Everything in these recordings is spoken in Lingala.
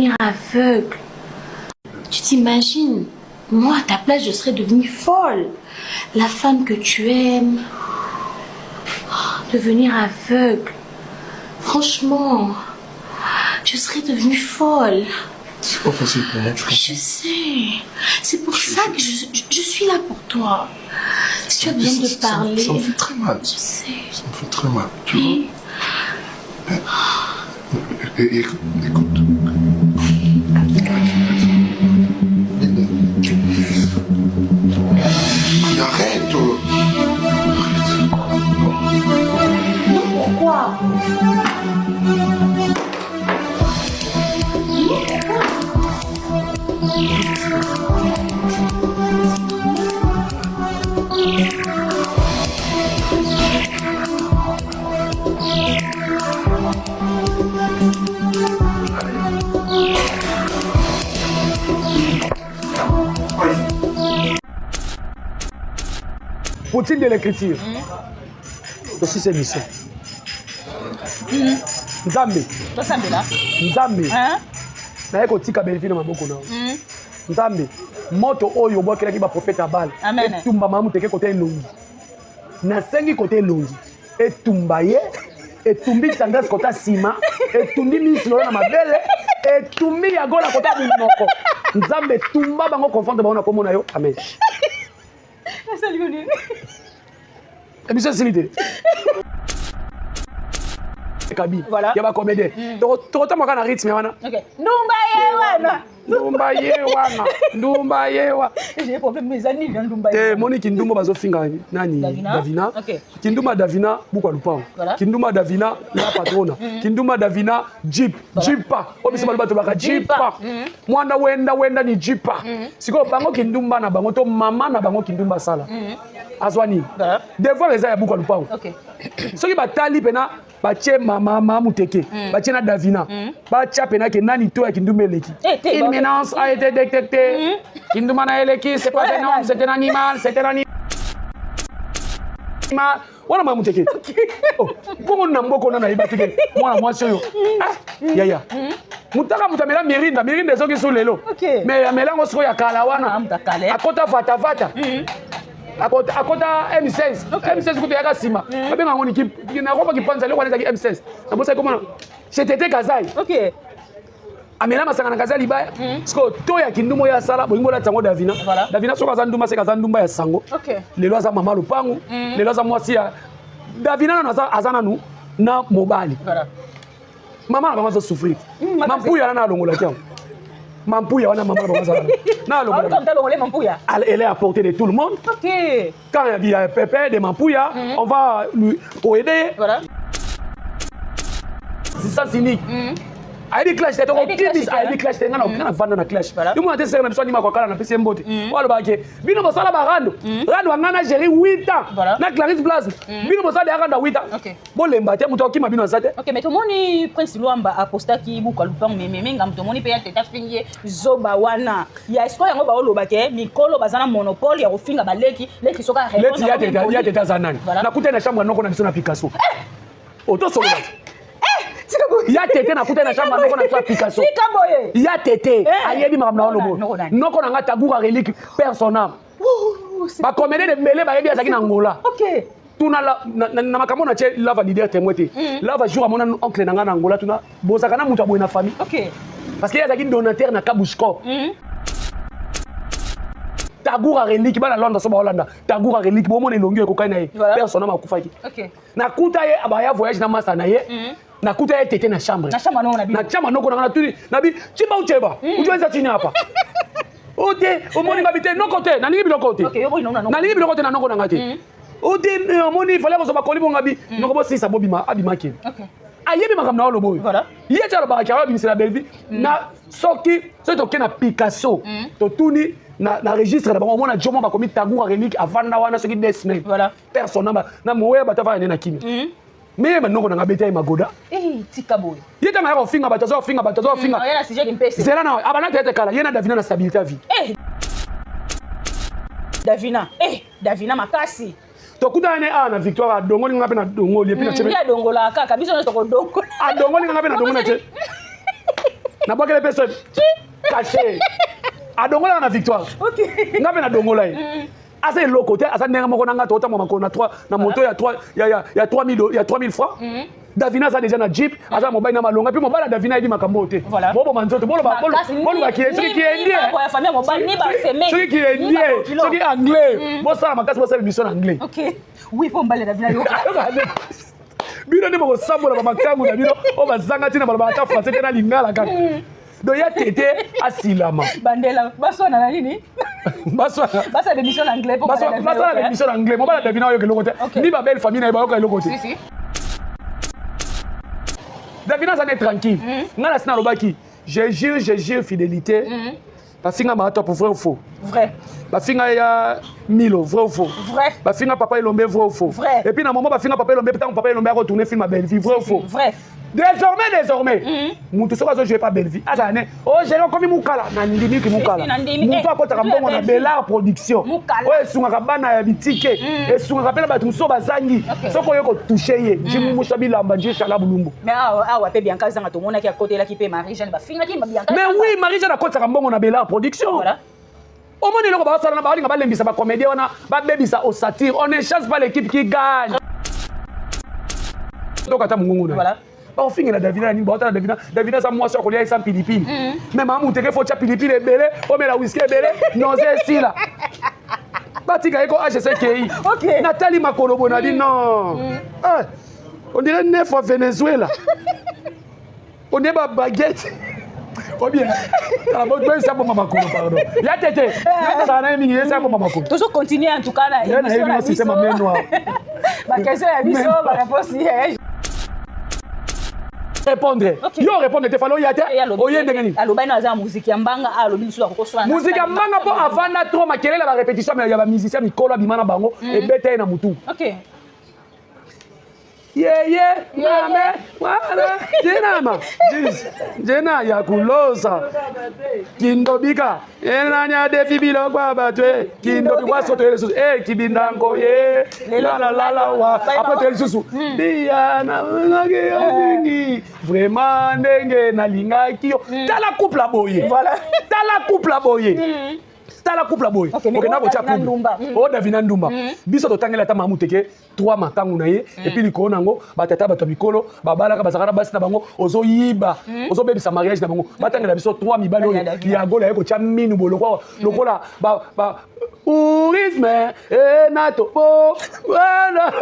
aveugle. Tu t'imagines, moi à ta place je serais devenue folle. La femme que tu aimes, devenir aveugle. Franchement, je serais devenue folle. C'est pas facile pour moi, tu vois. Je sais. C'est pour ça que je suis là pour toi. Si tu as besoin de parler. Ça me fait très mal. Je sais. Ça me fait très mal, tu vois. Écoute. Arrête. Pourquoi? Faut-il de l'écriture? Aussi c'est mission. Nzambe. Nzambe. Naye kotika benefit na maboko na. Nzambe. Moto oyo bokelaki ba prophète abal. Etumba mamu teke côté longi. Na sengi côté longi. Etumba ye. Etumbi tendance côté sima. Etumbi mislo na mabele. Etumbi ya gola côté binoko. Nzambe tumba bango confondre bango na komona yo. Amen. Salut. Et puis c'est silité. Voilà. Il y a pas comédien. Tu retombes encore dans le rythme. Ok. Ndumba yewana. J'ai problème mes amis dans Ndumba yewana. Monique Ndumba bazofinga nani? Davina. Kinduma Davina bukwa lupao. Kinduma Davina la patrona. Kinduma Davina Jipa. Obisi bato baka Jipa. Mwanda wenda ni Jipa. Siko bango Kindumba na bango to mama na bango Kindumba sala. Azwani. Devant les ya bukwa lupao. OK. Soki batali pena bache mama muteke. Bache na Davina. Bacha pena ke nani to ya Kindumba eleki. L'imminence a été détectée. Kinduma na eleki, c'est pas un homme, c'est un animal, Wana mamuteke. Oh, comment namboko na ibatike. Mwana mwasi oyo. Yaya. Mutaka mutamela mirinda soki sous lelo. Mais ya melango soko ya kala wana. Akota vata. Akota M16. M16 kutu yaka sima. Babenga ngoni ki na roba ki panza leko neza ki M16. Na bosa comment c'était Kazai. OK. Amela masanga na Kazali baya. Siko to ya kindumo ya sala bolingo la tango Davina. Davina soka za ndumba seka za ndumba ya sango. OK. Lelo za mama lupangu. Lelo za mwasi ya Davina na azana nu na mobali. Voilà. Mama na bango souffrir. Mampuya na longola tiao. Mampuya wana mama bango za. Na longola. Comme t'as longolé Mampuya. Elle est à portée de tout le monde. OK. Quand il y a pépé de Mampuya, on va lui aider. Voilà. C'est ça cynique. Aibi clash tete ko kibis aibi clash tete ngana vanda na clash yumu na tese na biso ni makokala na pese mbote walo bake bino bosala barando rando ngana gérer 8 ans na Clarisse Place bino bosala ya rando 8 ans bolemba te muto kima bino zate. OK mais to moni Prince Luamba aposta ki buka lupang mememe ngam to moni pe ya teta fingie zoba wana ya espoir yango ba oloba ke mikolo bazana monopole ya kofinga baleki leki soka répondre leti ya teta zanani na kuta na chambre noko na biso na Picasso auto solo ya tete na kuta na chambre noko na Picasso ya tete ayebi makamna lobo noko na ngata gura relique personnel ba comédie de mbele ba yebi azaki na Angola. OK. Tuna na makambo na che lava leader témoité lava jour amona oncle na nga na Angola tuna bozaka na mutu aboye na famille. OK. Parce qu'il y a azaki donateur na Kabushko. Tagura relique bana Londres so ba Hollanda tagura relique bo mona elongi ekokai na ye personnel makufaki. OK. Na kuta ye abaya voyage na masa na ye na kuta ye tete na chambre noko na tuni na bi chimba ucheba ujoeza chini hapa ote omoni babite noko te na ningi biloko te na ningi biloko te na noko na ngate ote omoni fallait ko so bakoli bonga bi noko bo sisa bobima abima ke ayebi makamna olo boy ye tshalo ba ka bi la belle vie na soki so to kena Picasso to tuni na registre na bango mona jomo ba komi tagura relique avanda wana soki 2 semaines personne na moya batafa na kimi mais maintenant on a bêté magoda tika boy yeta ma ko finga batazo finga yana sujet d'impese zela na abana tete kala yena Davina na stabilité vie Davina makasi to kutane na Victoire dongoli ngape na dongoli epi na chebe ya dongola kaka biso na to dongola dongoli ngape na dongola che Na boka les personnes caché. Adongola na victoire. OK. Ngabe na dongola. Asa le côté, asa nenga moko nanga tota mama na 3 na moto ya 3 ya 3000 francs. Davina ça déjà na Jeep, asa mobile na malonga puis mobile Davina dit makambo te. Bobo manzoto, bolo ba qui est indien. Pour famille mobile ni ba semaine. Celui qui est indien, celui qui est anglais. Bo ça makasi bo ça émission anglais. OK. Oui, pour mbaler Davina yo. Bino ni mo sambola ba makangu na bino o bazanga tina ba ta français tena lingala kaka. Donc ya tété asilama. Bandela, basona na nini? Basona. Basa d'émission anglais pour basona d'émission anglais. Mo ba Davina yo ke lokote. Ni ba belle famille na ba yo ke lokote. Si. Davina ça est tranquille. Ngala sina lobaki. Je jure fidélité. Bafinga ma top vrai ou faux? Vrai. Bafinga ya Milo vrai ou faux? Vrai. Bafinga papa Elombe vrai ou faux? Vrai. Et puis na moment bafinga papa Elombe peut-être papa Elombe a retourné film à Belleville vrai ou faux? Vrai. Désormais. Mutu soka zo jouer pas Belleville. Azane. Oh, j'ai comme Mukala na ndimi ki Mukala. Mutu akota kambongo na Bellard production. Oh, esunga bana ya bitike. Esunga pela batu so bazangi. Soko yoko toucher ye. Jimu mushabila mbanje chala bulumbu. Mais ah pe Bianca zanga to mona ki à côté là qui pe Marie-Jeanne ba finga ki Bianca. Mais oui, Marie-Jeanne akota kambongo na Bellard production. Voilà. Au moins, les gens qui ont des comédiens, on satire. On ne chasse pas l'équipe qui gagne. Voilà. On finit la Davina, Davina, ça moi, on est sans Philippines. Même à Mouté, il faut que Philippines est belé, on met la whisky est belé, non, c'est ici là. Batika Eko HSKI. Nathalie Makolobo a dit non. On dirait 9 fois Venezuela. On est pas baguette. Oh bien, c'est bon maman pardon. Ya tété, ça n'a mis c'est bon maman. Toujours continuer en tout cas là. Il y a un système à main noire. Ma question est mission, ma réponse est répondre. Yo répondre te falo yate. Oye ndengeni. Aloba na za musique ya mbanga alobi biso ko so na. Musique ya mbanga po avant na trop makelele la répétition mais ya ba musicien mikolo bimana bango et bete na mutu. OK. Mame, wala, jenama, jena ya kulosa, kindobika, enanya defi bilo kwa batwe, kindobika soto ele susu, kibindango ye, la wa, apote ele susu, diana, ngi, vraiment ndenge na linga kiyo, tala couple la boye, voilà, tala couple la boye. Tala couple boy. OK, na ko tia couple. O Davina Ndumba. Biso to tangela ta mamu teke 3 matangu na ye et puis likolo nango batata bato mikolo babala ka bazakara basi na bango ozo yiba. Ozo bebisa mariage na bango. Batangela biso 3 mibalo ya gola yeko tia minu boloko lokola ba tourisme nato bo. Voilà.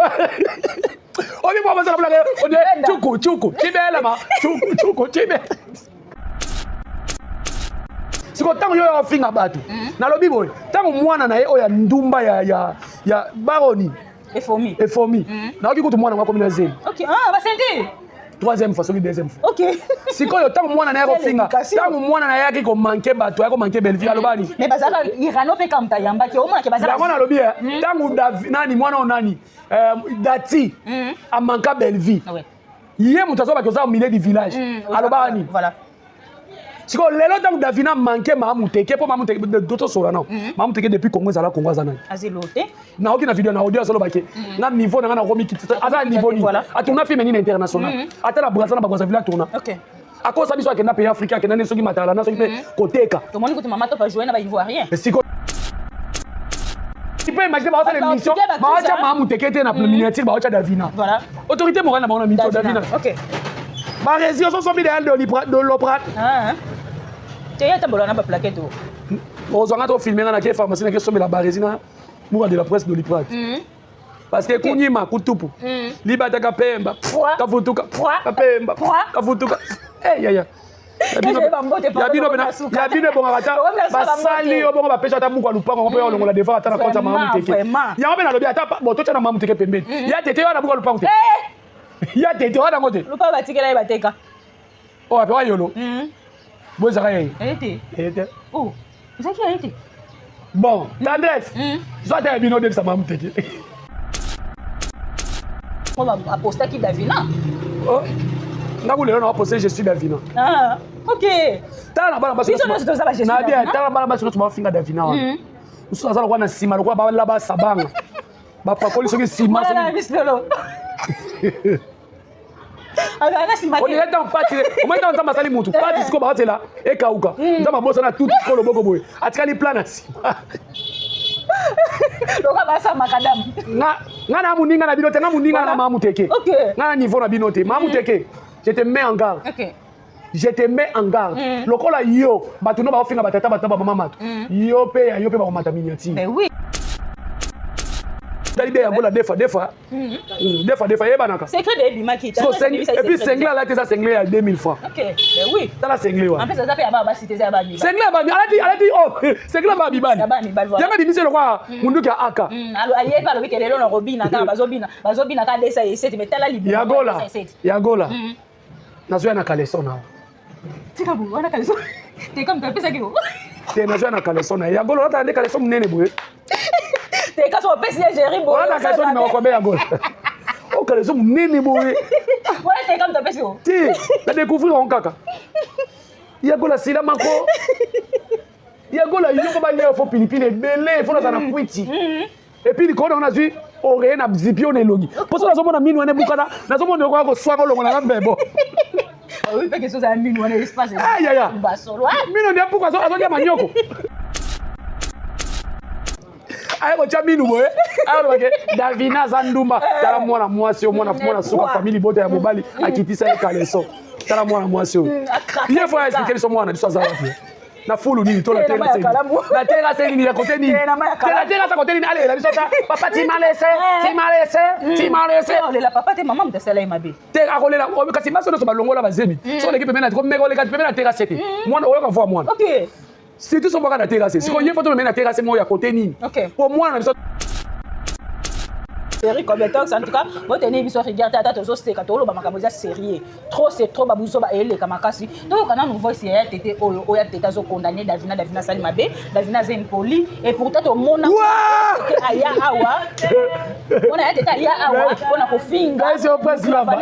On est pas bazakara blague. On est chuku tibela ma chuku tibe. Siko tango yo finga batu na lobi boy tango mwana na ye oya ndumba ya baroni efomi na oki kutu mwana ngako minazeli. OK, ba senti troisième fois, deuxième fois. OK. Si quand tant moi na finga, tant moi na yaki ko manquer bato, ko manquer Belleville alobani. Mais bazala irano pe kamta yamba ki o mona ke bazala. Ngona lobi tant nani mwana onani dati a manquer Belleville. Ouais. Yé mutazo ba koza au milieu du village. Alobani. Voilà. Si ko lelo tant Davina manquer mamuteke po mamuteke d'autres sorana. Mamuteke depuis Congo zala Congo zana. Azelote. Na oki na video na audio solo bake. Na niveau na na romi kitita. Aza niveau ni. Atuna féminine international. Ata na Brazza na bagwaza villa tourna. OK. À cause ça biso akenda pays africain akenda ne soki matala na soki pe koteka. To moni ko to mama to pa jouer na ba ivoirien. Si ko tu peux imaginer ba l'émission. Ba acha mamuteke te na miniature ba acha Davina. Voilà. Autorité morale na ba na mito Davina. OK. Ba résidence sont idéal de l'Oprat. Ah. Tu as tambola na ba plaquette. Ozanga to filmer na ke pharmacie na ke somela ba résidence moura de la presse de l'Oprat. Parce que kunyima kutupu. Libata kapemba. Kafutuka. Kapemba. Kafutuka. Ya. Yabino bonga bata. Basali obonga ba pesa ta muko lupango ko longo la defa ata na konta mamu teke. Ya obe na lobi ata boto cha na mamu teke pembeni. Ya tete wana buko lupango te. Ya tete wana ngote. Lupa batikela e bateka. Oh ape wa yolo. Boza kaya. Ete. Oh. Zaki ete. Bon, l'adresse. Soit ta bino de sa mamu teke. On va apposter qui Davina. Oh. Nga boule on a posé je suis Davina. Ah, OK. Tala bala baso. Na bien, tala bala baso tu finga Davina. Usu azala kwa na sima lokwa ba la ba sabanga. Ba pakoli soki sima. Voilà, bislolo. On est dans parti. Au moins dans Nzamba sali mutu. Parti siko ba là et kauka. Nzamba bossa na tout ko loboko boy. Atikali plan na si. Loka basa makadam. Na muninga na binote na muninga na mamu teke. OK. Na niveau na binote. Mamu teke. Je te mets en garde. OK. Je te mets en garde. Lokola yo, batuno ba ofinga batata bataba mama matu. Yo pe ba komata miniati. Mais oui. Dalide ya bola des fois. Des fois yeba naka. Secret de bimaki. Et puis cinglé là ça cinglé à 2000 francs. OK. Mais oui. Ça la cinglé wa. En fait ça fait aba cité ça aba. Cinglé ba elle dit oh, cinglé ba bibani. Voilà. Yanga dimise le quoi mundu ka aka. Alors aye pa lo ke lelo na robina ka bazobina ka desa yeseti metala libi. Yagola. Nazoya na kaleso na. Tika bu wana kaleso. Te comme tu pesa kiko. Te nazoya na kaleso na. Yagola ata ande kaleso munene boye. Te kaso pesa gérer bo. Wana kaleso ni makobe Yagola. O kaleso munene boye. Wana te comme tu pesa yo. Ti, na découvrir on kaka. Yagola sila mako. Yagola yoko ba leo fo pilipili belé fo na kwiti. Et puis quand on a vu oré na zipio ne logi. Pour ça nazomona minu ane bukana, nazomona ko ko swako longo na mbebo. Oui, parce que ça a minu ane espace. Aïe aïe. Minu ne pourquoi ça azodia manyoko. Aïe ko cha minu boye. Aïe ko Davina Zandumba, tala mwana mwasi o mwana suka family bote ya mobali akitisa kaleso. Tala mwana mwasi o. Il faut expliquer son mwana diso azala. Na fulu nini to la terre c'est la terre c'est ni la côté ni la terre ça côté ni allez la bisota papa tu m'as laissé la papa te maman mtasala imabe terre akolela o kasi maso so balongo la bazemi so l'équipe mena ko meko le kasi mena terre c'est moi oyo ka voir moi OK c'est tout son baka na terre c'est ko yé photo mena terre c'est moi ya côté ni pour moi na bisota série comme en tout cas vous tenez biso regarder tata tozo seka to lo ba makambo za sérieux trop c'est trop babuzo ba ele kamakasi donc kana nous voici ya tete oyo oya tete zo condamner Davina Sali mabe Davina zen poli et pourtant to mona aya awa ona ya tete aya awa ona ko finga c'est au presse là bas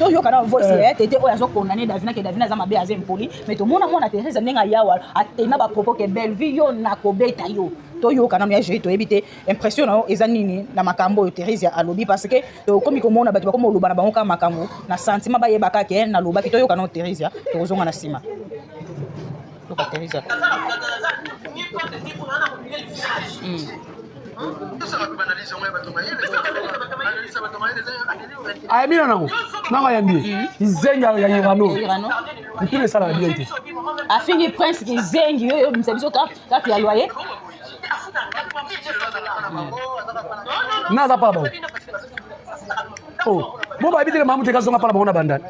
to yo kana voici ya tete oya zo condamner Davina za mabe zen poli mais to mona Teresa nenga yawa atena ba propos que belle vie yo na ko beta yo to yo kana ya jeu to ebité impression ezanini na makambo Teresa alobi parce que comme komona batu comme loba na bango ka makambo na sentiment ba yebaka ke na loba ki to yo kana Teresa to kozonga na sima to ka Teresa ay mina nango nanga yambi izenga ya Irano itule sala bien te afingi prince ki zengi yo msebiso ka ya loyer naza pa ba oh bon ba bitele mamu te ka zonga pa ba ona bandana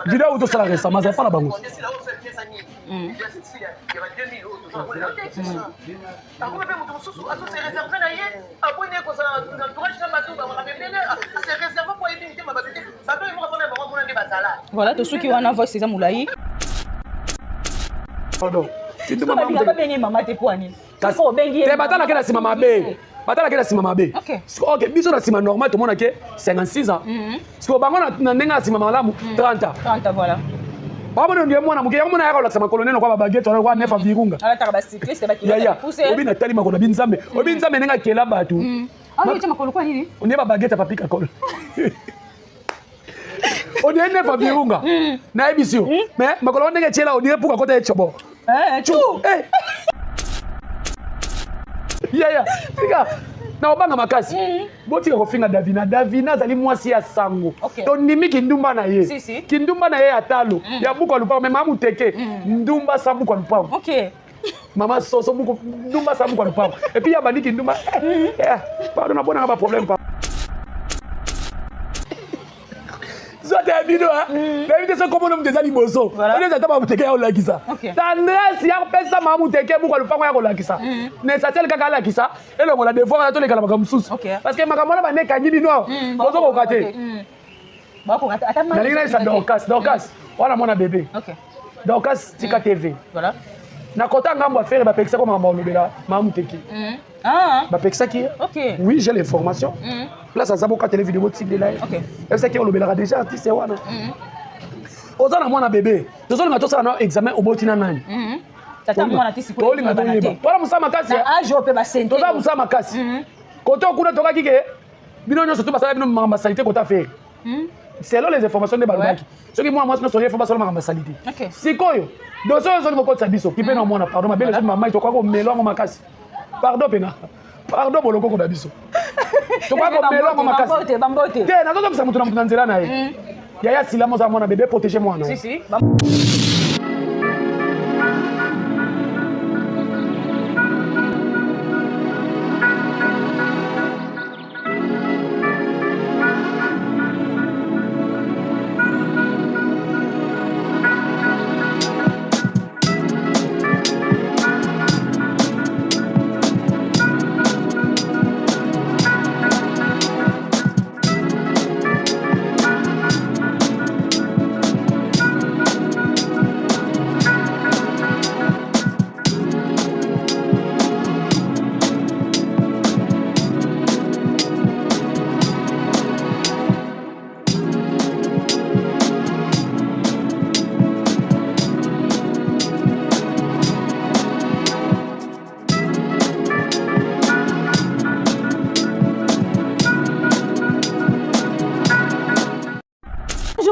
video auto sala resa maza pa la bango voilà to suki wana voice za mulai pardon tu te maman te poani ko bengi te batala ke na sima mabe batala ke na sima mabe OK biso na sima normal to mona ke 56 ans parce bango na ndenga sima malamu 30 voilà baba ndio mwana muke yango mwana yaka la sama colonel kwa baguette wana kwa nefa virunga ala taka ba cycliste ba kilomètre pousser obi na tali makona binzambe obi nzambe nenga kela batu ah oui tu makolo kwa nini on est ba baguette pa pika kol on est nefa virunga na ebisio mais makolo ndenge chela on est pour côté chobo chou ya tika na obanga makasi botika kofinga Davina zali mwasi ya sango to nimi kindumba na ye kindumba na ye atalo ya buko lupa mais mamu teke ndumba sabu kwa lupa OK mama soso buko ndumba sabu kwa lupa et puis ya bandiki ndumba pardon na bona ba problème pa zote ya bino na vite so komona muteza liboso on est taba muteke ya olakisa tendresse ya pesa mamu teke buko lupango ya kolakisa ne satel kaka lakisa elongo la devoir to lekala makambo susu parce que makambo na bane kanyi bino bozo ko kate bako kate ata na lingana sa Dorcas wana mona bébé Dorcas tika TV voilà na kota ngambo affaire ba pekisa ko makambo lobela mamu teke ba pekisa ki oui j'ai l'information là ça saboka télé vidéo type de là est ce que on lobela déjà artiste wana ozana mwana bébé tozolinga tosala na examen obotina nani tata mwana tisi ko linga toyeba wala musama kasi age ope ba sente toza musama kasi koto kuna tokaki ke bino nyonso to basala bino mamasalité kota faire selon les informations de balobaki soki moi moi soki faut pas seulement ma salité sikoyo doso soki boko tsabiso ki pe na mona pardon ma belle maman to kwa ko melongo makasi pardon pena pardon boloko ko dabiso to kwa ko melongo makasi bambote te na toto bisa mutu na nzela na ye yaya silamo za mona bébé protéger moi non si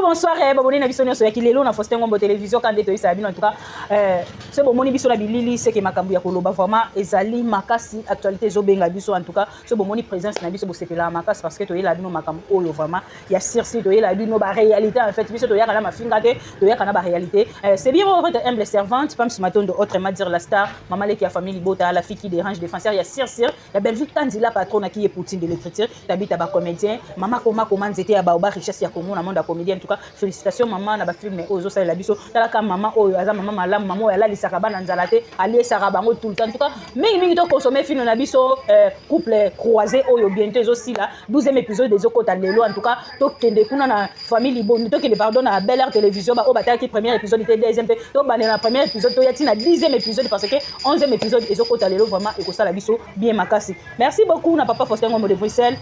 bonsoir baboni na biso nyonso ya kilelo na Faustin Ngombo télévision quand de toyisa bino en tout cas c'est bon moni biso na bilili c'est que makambu ya koloba vraiment ezali makasi actualité zo benga biso en tout cas c'est bon moni présence na biso bo sepela makasi parce que toyela bino makambu oyo vraiment ya circi toyela bino ba réalité en fait biso toyaka na mafinga te toyaka na ba réalité c'est bien votre humble servante Pam Matondo autrement dire la star maman leki ya famille Bota la fille qui dérange défenseur ya circi ya Belville Tandila patron qui est Poutine de l'écriture tabita ba comédien maman comment nzete ya ba richesse ya Congo na monde ya comédien en tout cas félicitations maman na ba film ozo ça la biso talaka maman oyo aza maman malamu maman oyo ala lisaka bana nzala te ali saka bango tout le temps en tout cas mingi to consommer film na biso couple croisé oyo bientôt ezo sila 12e épisode des okota lelo en tout cas to kende kuna na famille Libondo to kende pardon na Bel Air télévision ba o bataki premier épisode était deuxième to ba na premier épisode to yati na 10e épisode parce que 11e épisode ezokota lelo vraiment ekosala biso bien makasi merci beaucoup na papa Faustin Ngombo de Bruxelles.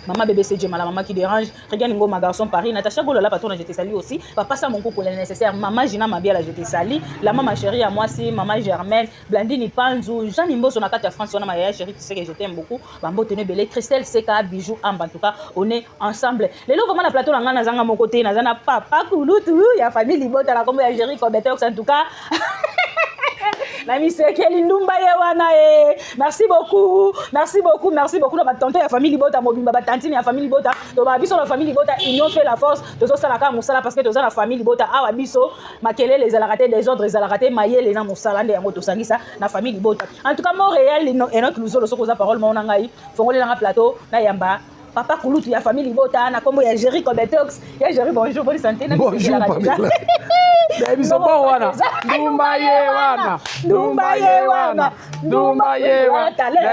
Maman bébé c'est Djema, la maman qui dérange. Regarde Ngo, ma garçon Paris. Natacha Golola, patron, je te salue aussi. Papa, ça mon coup pour le nécessaire. Maman Gina Mabia, je te salue. La maman chérie à moi, c'est maman Germaine. Blandine Panzou. Jean Nimbo, son akata France, on a ma chérie qui sait que je t'aime beaucoup. Bambo Tene Belé. Christelle Seka, Bijou, Amba. En tout cas, on est ensemble. Les lots, vraiment, la plateau, on a mon côté. Nazana papa, Kouloutou. Il y a famille Libot, à la combo, il y a Jerry Kobetox, en tout cas. La Miss Kelindumba Yewana, merci beaucoup dans ma tante et la famille Libota, ma tante et la famille Libota, donc ma biso la famille Libota, union fait la force, de ça la carte moussala parce que dans la famille Libota, ah biso, ma kele les alaraté des ordres, les alaraté maillé les gens moussala des amoto sangisa, la famille Libota. En tout cas, Montréal et notre nous le sokoza parole mon nangai, fongole dans plateau, na yamba. Papa Kouloutou, il y a famille Libota, na comme il y a Jerry Kobetox, il y a Jerry bonjour, bonne santé, bonjour Pamela. Biso bon wana. Dumba ye wana.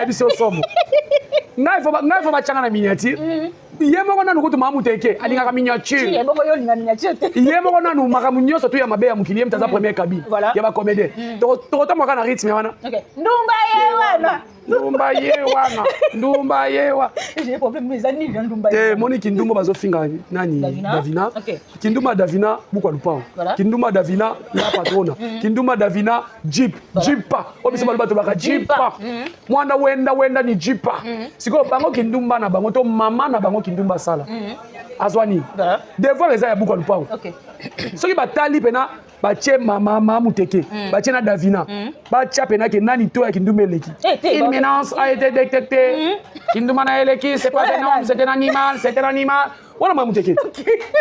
Biso somo. Ngai fo ba changa na miniature. Yemo na nukutu mamu teke, alingaka miniature. Yemo yo linga miniature. Yemo na nu makamu nyoso tu ya mabe ya mukili mtaza première cabine. Ya ba comédien. Tokota mwaka na rythme wana. OK. Ndumba ye wana. J'ai problème mes amis viennent Ndumba ye. Moni Kindumba bazo finga nani Davina. Kindumba Davina bukwa lupao. Kindumba Davina la patrona. Kindumba Davina Jeepa. Obiso balbato baka Jeepa. Mwana wenda ni Jeepa. Siko bango Kindumba na bango to mama na bango Kindumba sala. Azwani. Des fois les a bukwa lupao. OK. Soki batali pena bache mama muteke bache na Davina bache pena ke nani to ya Kindumba eleki une menace a été détectée Kindumba na eleki c'est pas un homme c'est un animal wala mama muteke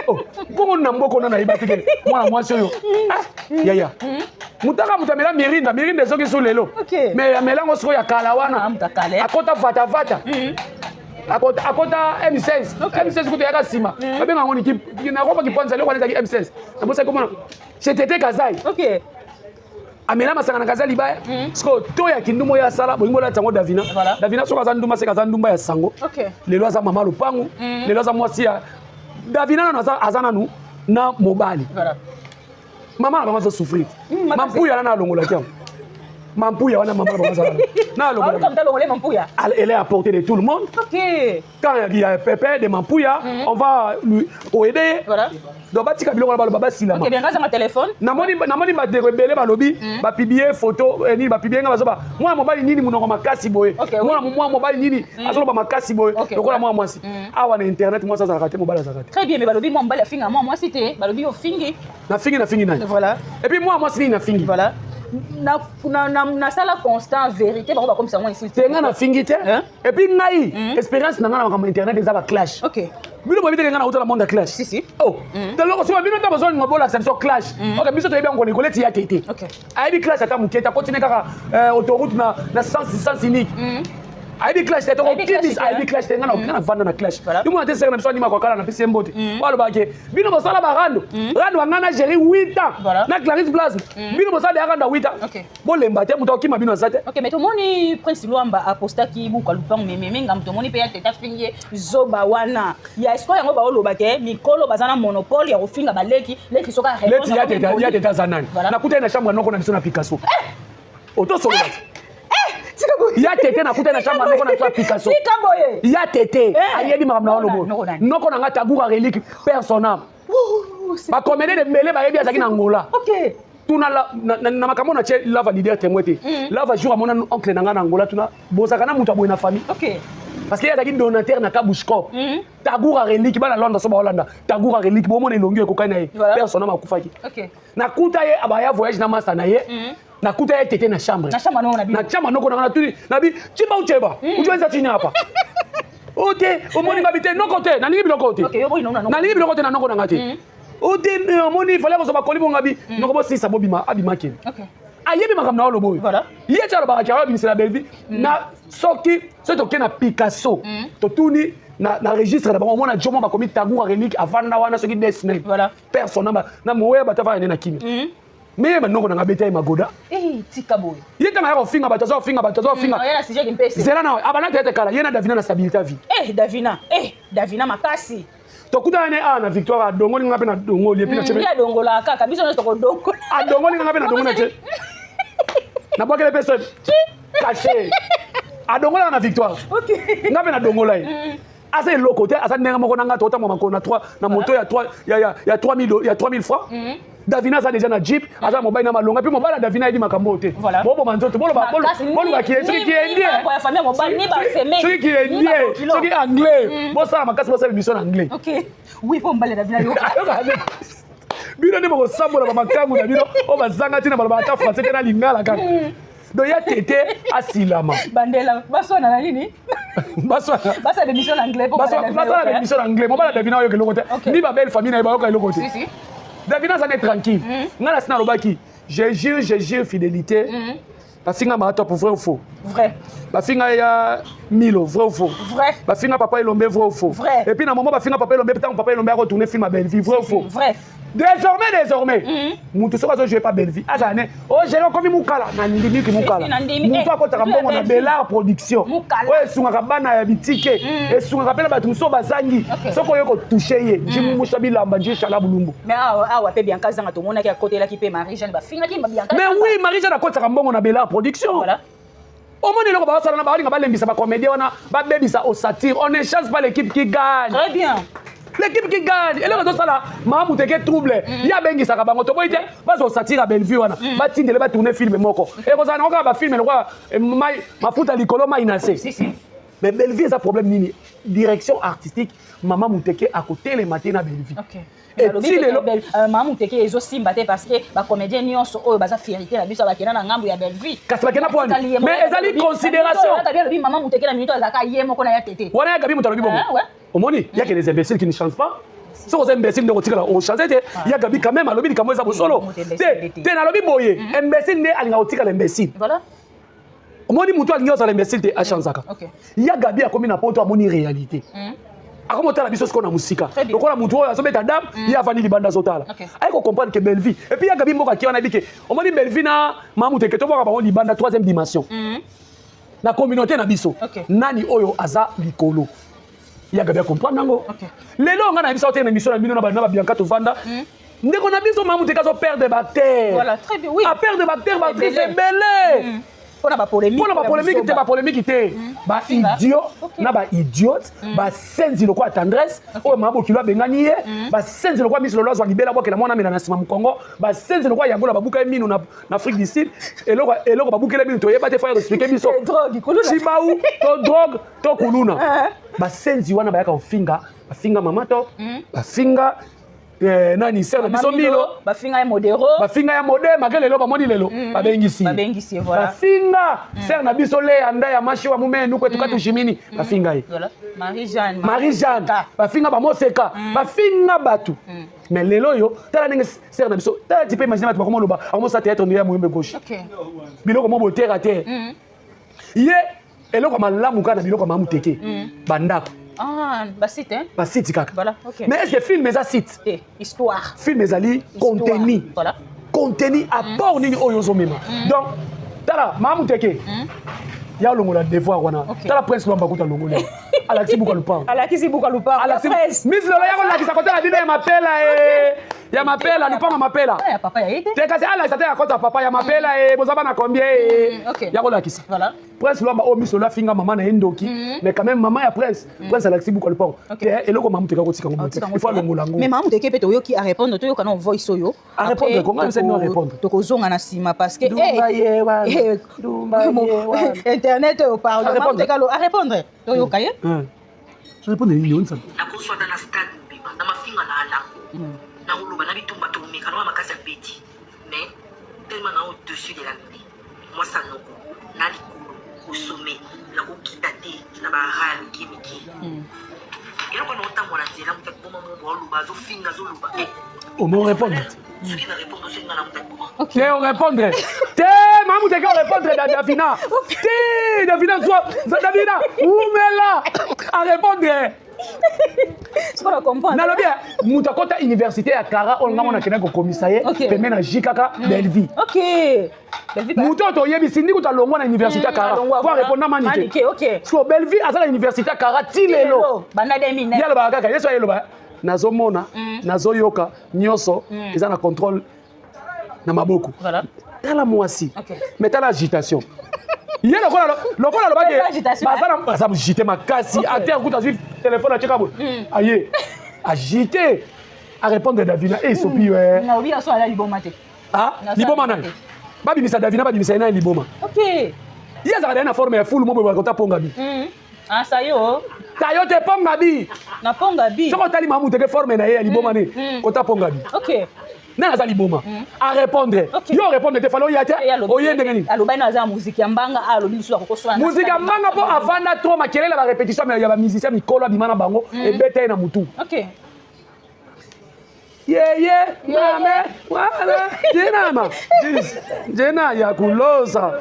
oh bongo na mboko na ibapike mwana mwasi oyo yaya mutaka mutamela mirinda soki so lelo mais ya melango siko ya kala wana akota vata akota M16 kuto yaka sima babenga ngoni ki na roba ki ponza loko neza ki M16 na bosa comment c'était Kazai OK amela masanga na Kazali baya siko to ya kindumo ya sala bolingo la tango Davina soka za ndumba seka za ndumba ya sango lelo aza mama lupangu lelo aza mwasi ya Davina na azana nu na mobali mama na bango zo souffrir mampuya na longola kiam Mampouya wana maman elle est à portée de tout le monde. OK. Quand il y a pépé de Mampouya, on va lui aider. Voilà. Donc batika biloko na baba silama. OK, bien grâce à mon téléphone. Namoni ba de rebelle balobi, ba publier photo ni ba publier nga bazoba. Moi mobali nini munoko makasi boye. Moi mobali nini azoloba makasi boye. Lokola moi mwasi. Awa na internet moi ça za raté mobali za raté. Très bien, mais balobi moi mobali finga moi c'était balobi au fingi. Na fingi nani. Voilà. Et puis moi si na fingi. Voilà. Na sala constant vérité ba comme ça moi ici. Tenga na fingi te. Et puis ngai expérience na nga na internet des aba clash. OK. Bino bobi te nga na auto la monde clash. Si. Oh. De loko so bino ta besoin ngobola ça so clash. OK, biso to yeba ngone koleti ya tete. OK. Aibi clash ata muketa continue kaka autoroute na sens unique. Aibi clash te to kibis aibi clash te nga na vanda na clash. Ni mo ate sera na biso ni makokala na pisi mbote. Walo bake. Bino bosala ba rando. Rando nga na gérer 8 ans. Na Clarisse Plasme. Bino bosala de rando 8 ans. OK. Bo lemba te muto kima bino zate. OK, mais to moni Prince Luamba aposta ki bu kalupang meme ngam to moni pe ya teta fingi zoba wana. Ya espo yango ba oloba ke mikolo bazana monopole ya kofinga baleki leki soka réponse. Leti ya teta zanani. Na kuta na chambre noko na biso na Picasso. Auto solo. Ya tete na kuta na chambre noko na biso Picasso. Ya tete ayebi makamna olobo. Noko na ngata gura relique personnel. Ba comédie de mêlée ba yebi azaki na Angola. OK. Tuna na makambo na che lava leader témoité. Lava jour à mon oncle na ngana Angola tuna bozaka na mutu aboye na famille. OK. Parce qu'il y a des donataires na Kabushko. Tagoura relique ba na Londres so ba Hollanda. Tagoura relique bo mona elongi ekoka na ye. Personne na makufaki. OK. Na kuta ye abaya voyage na masa na ye. Na kuta ye tete na chambre. Na chambre no na bi. Na chambre no ko na tuni na bi chimba ucheba. Ujuenza chini hapa. Ote omoni ngabite no côté na ningi biloko te. OK, yo boy no na. Na ningi biloko te na noko na ngati. Ote omoni fallait ko so ba koli bongabi. Noko bo sisa bobima abima ke. OK. Ayebi makamna olo boy. Voilà. Ye tshalo ba ka bimisa la belle vie. Na soki so to kena Picasso. To tuni na registre na bango mona jomo ba komi Tagoura relique avanda wana soki desne. Voilà. Personne na moya batava na kimi. Mais maintenant on a bêté magoda. Tika boy. Yeta na finga batazo finga. Yana sujet qui mpese. Zela na abana tete kala yena Davina na stabilité vie. Davina makasi. Tokuta ane na victoire dongo linga pe na dongo liepi na chebe. Ya dongo la kaka biso na toko dongo. Dongo linga pe na dongo na che. Na boka les personnes. Caché. Dongo la na victoire. OK. Nga pe na dongo la. Asa le côté asa nenga moko nanga tota mama ko na 3 na moto ya 3000 francs. Davina ça déjà na Jeep, asa mobile na malonga puis mobile Davina idi makambo te. Bobo manzoto bolo ba qui est celui qui est indien. Pour famille mobile ni ba semé. Celui qui est indien, celui qui est anglais. Bo ça makasi bo ça mission anglais. OK. Oui pour mbale Davina yo. Bino ne mo sambola ba makangu na bino o bazanga tina ba ta français te na lingala kaka. Donc ya tete asilama. Bandela basona na nini? Basa de mission anglais pour basa de mission anglais. Mobile Davina yo ke lokote. Ni ba belle famille na ba yo ke lokote. Si. Davina ça est tranquille. Ngana sina lobaki. Je jure fidélité. Bafinga marato pour vrai ou faux? Vrai. Bafinga ya Milo, vrai ou faux? Vrai. Bafinga papa Elombe, vrai ou faux? Vrai. Et puis dans moment bafinga papa Elombe, tant papa Elombe a retourné film à Belleville, vrai ou faux? Vrai. Désormais. Moutou soka zo jouer pas Belleville. Azane. Oh, j'ai comme Moukala, na ndimi ki Moukala. Moutou akota kambongo na Bellar production. Ouais, sunga kabana ya bitike. Et sunga kapela batu so bazangi. Soko yoko toucher ye. Jimu mushabi lamba nje chala bulumbu. Mais wa pe Bianca zanga to mona ki à côté là qui pe Marie-Jeanne ba finga ki Bianca. Mais oui, Marie-Jeanne akota kambongo na Bellar production. Voilà. Au moins, les gens qui ont balingi ba comédien wana ba bebisa au satire. On ne chasse pas l'équipe qui gagne. Très bien. L'équipe qui gagne. Et là, ça là, maman teke trouble. Il y a bengi ça kabango. To boite, ba au satire à Bellevue wana. Ba tindele ba tourner film moko. Et ko ça na ko ba film le roi ma futa likolo ma inase. Si. Mais Bellevue ça problème nini? Direction artistique, maman muteke à côté les matins à Bellevue. OK. Maman teke ezo simba te parce que ba comédien nyonso oyo baza fierté na biso ba kena na ngambo ya Bellevue. Kasi ba kena point. Mais ezali considération. Ta bien le maman muteke na minute azaka yemo ko na ya tete. Wana ya gabi mutalobi bongo. Ouais. Omoni, il y a que les imbéciles qui ne chantent pas. Si vous êtes imbécile, vous êtes chanté. Il y a Gabi quand même à l'objet de ça solo. T'es dans l'objet boyé. Imbécile n'est à l'imbécile. Voilà. Omoni moutou à l'imbécile t'es à chanzaka. Il y a Gabi à combien d'apports à mon réalité. Comment tu as la vision qu'on a musique. Donc on a moutou à sommet dame, il y a Vanille Banda Zotala. Il faut comprendre que Bellevue. Et puis il y a Gabi Moka qui en a dit que on m'a dit Bellevue na mamouté que tu vois on dit Banda troisième dimension. La communauté na biso. Nani oyo aza likolo. Il y a Gabi à comprendre nango. Les longs on a vu sortir une émission na Bianca to Vanda. ndeko na biso mamu teka zo perdre bactère. Voilà, très bien, oui. A perdre bactère battrice belé. Pour la polémique. Pour la polémique, te ba polémique te. Ba idiot, na ba idiote, ba senzi loko tendresse, o mabo kilo bengani ye, ba senzi loko miso lolo zo libela boke la mwana mena na sima mu Congo, ba senzi loko yangola babuka mino na Afrique du Sud, eloko babukela mino to yeba te fa expliquer biso. Drogue, kuluna. Chibaou, to drogue, to kuluna. Ba senzi wana ba yaka ofinga, ba finga mamato, ba finga nani sera biso milo bafinga ya modero bafinga ya mode makele lelo bamoni lelo babengisi voilà bafinga sera na biso le anda ya mashi wa mumenu kwetu katu shimini bafinga ye voilà Marie Jeanne bafinga bamoseka bafinga batu mais lelo yo tala ndenge sera na biso tala tu peux imaginer batu bakoma loba akomosa théâtre ndia moyembe gauche OK biloko mo boter à terre ye eloko malamu kana biloko mamu teke bandako. Ah, bah site, hein? Bah site, kaka. Voilà, ok. Mais est-ce que film est un site? Histoire. Film est ali contenu. Voilà. Contenu apport ni oyozo mema. Donc, tala, mamu teke. Ya longola devoir wana. Tala prince lomba kuta longola. Alakisi buka lupa. Alakisi buka lupa. Alakisi. Miss Lola ya kola kisa kota la dina ya mapela ya mapela lupa mapela. Ya papa ya ite. Teka se ala sa ya kota papa ya mapela bozaba na combien ya kola kisa. Voilà. Prince lomba o Miss Lola finga maman na endoki mais quand même maman ya prince alakisi buka lupa. Eloko mamu teka kotika ngombe. Il faut longola ngo. Mais mamu teke pe to yo ki a répondre to yo kana voice yo. A répondre comment vous allez répondre? To ko zonga na sima parce que internet au parlement à répondre to yo kaye je réponds ni on ça na kuswa na stade bima na mafinga na ala na uluba na bitumba to meka na makasi ya beti mais tellement na au dessus de la nuit moi ça non na likulu au sommet la okita te na ba hali kimiki et on entend moi la dire on t'a comment mon uluba zo finga zo uluba au mon répondre ce qui na répondre c'est na la OK on répondre te mamu te ka répondre Davina te Davina soit Davina oumela à répondre ça va comprendre na lobia muta kota université ya Kara on ngana kena ko commissariat pemena na jikaka Belleville OK muto to yebi sindi kuta longo na université ya Kara pour répondre na manike OK so Belleville azala université ya Kara tilelo banda 2009 yalo ba kaka yeso yelo ba nazomona nazoyoka nyonso eza na contrôle na maboko voilà tala mwasi mais tala agitation ye lokola lobake baza agité makasi acteur kuta zwi téléphone acheka bo aye agité à répondre Davina et sopi na obi aso ala liboma te liboma na babimisa Davina babimisa na liboma OK ye za na forme ya full mo bo kota ponga bi ah ça yo tayo te ponga bi na ponga bi soko tali mamu te forme na ye ya liboma ni kota ponga bi OK na azali boma à répondre yo répondre te falo yate oyende ngani aloba ina za musique mbanga alobi biso akoswana musique mbanga po avanda trop makelele ba répétition mais ya ba musicien mikolo bimana bango ebete na mutu OK mame wala jena ya kulosa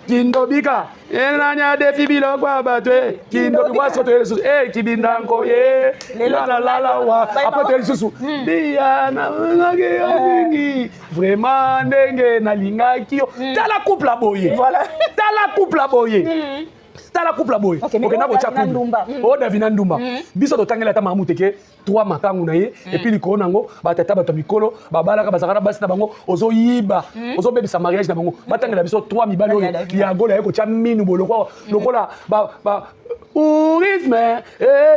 kindobika enanya defi biloko abatwe kindobi waso to yesu kibindanko la wa après to yesu bia na ngake mingi vraiment ndenge na lingaki yo tala couple aboye voilà tala couple aboye tala couple aboye okenda ko chaku o Davina Ndumba biso to tangela ta mamu teke 3 makangu na ye et puis likolo nango batata bato mikolo babalaka bazakana basi na bango ozo yiba ozo bebisa mariage na bango batangela biso 3 mibalo ya gola yeko cha minu boloko lokola ba tourisme